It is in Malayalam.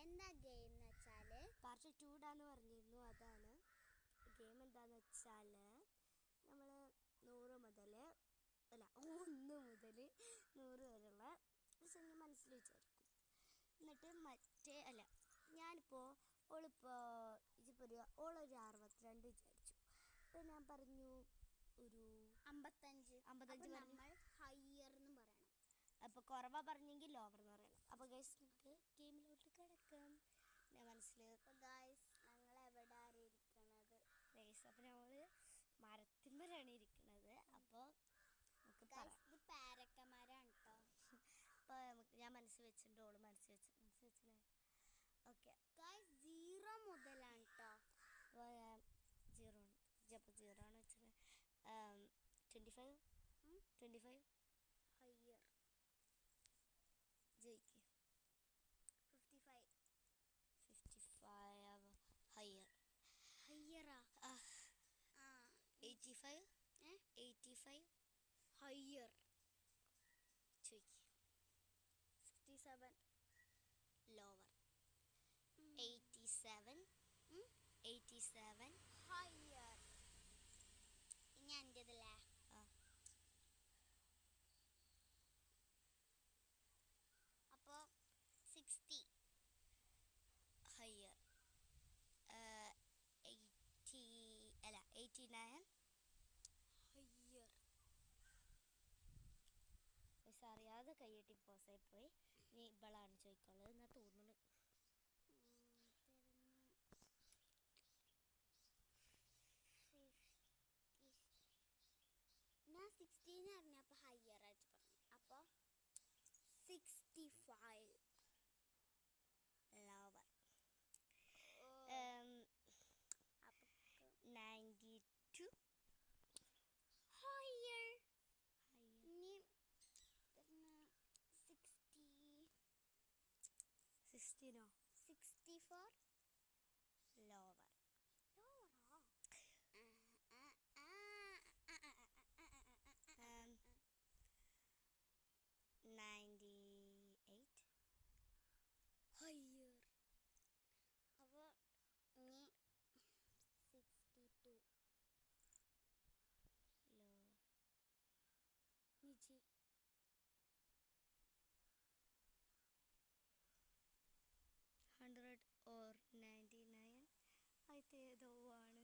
എന്താ ഗെയിം എന്ന് വെച്ചാൽ പാർട്ട് 2 ഇടാന്ന് പറഞ്ഞിരുന്നു. അതാണ് ഗെയിം. എന്താന്ന് വെച്ചാൽ നമ്മൾ 100 മുതൽ 100 വരെയുള്ള ഒരു സംഖ്യ മനസ്സിൽ വിചാരിക്കും. എന്നിട്ട് ഞാനിപ്പോൾ ഓളൊരു 62 വിചാരിച്ചു. അപ്പോൾ ഞാൻ പറഞ്ഞു ഒരു 55 നമ്മൾ ഹയർ എന്നും പറയണം. അപ്പോൾ കുറവാ പറഞ്ഞെങ്കിൽ ലോവർ എന്ന് പറയണം. അപ്പോൾ ഗൈസ് നമുക്ക് ഗെയിമിലോട്ട് കിടക്കാം. ഞാൻ മനസ്സിൽ ഞങ്ങൾ എവിടെ ഇരിക്കണത് ഗൈസ്, അപ്പോൾ നമ്മൾ മരത്തിന്മേലാണ് ഇരിക്കുന്നത്. അപ്പോൾ നമുക്ക് ഇത് പാരക്കന്മാരാണ് കേട്ടോ. അപ്പോൾ ഞാൻ മനസ്സിൽ വെച്ചിട്ടുണ്ട്, ഓള് മനസ്സിൽ വെച്ചില്ലേ? ഓക്കെ 0 മുതലാണ് കേട്ടോ. അപ്പോൾ 0 ആണ്. അപ്പോൾ 0 ആണ് വെച്ചത്. 25 ഹയർ ജയിക്ക്. 55 ഹയർ. ഹയറാ 85 ഹയർ. ചോദിക്ക്. 67 ലോവർ. 87 ഹയർ. ഇനി എൻ്റെതല്ലേ? അപ്പോൾ 60 ഹയർ. 89 ഹയർ. പക്ഷെ അറിയാതെ കൈയ്യട്ടി പോസായി പോയി. ഇനി ഇവളാണ് ചോദിക്കാനുള്ളത് എന്നാ തോന്നുന്നു. ഞാൻ 16 അറിഞ്ഞപ്പോൾ ഹയർ ആയിട്ട് പറഞ്ഞു. അപ്പോൾ 65 ലോവർ. 92 ഹയർ. ഇനി 64 ലോവർ. ലോവറാ? 98 ഹയർ. അപ്പോൾ ഇനി 62 ലോവർ. നിജി 100 or 99 ആയിട്ട് ഏതോ ആണ്.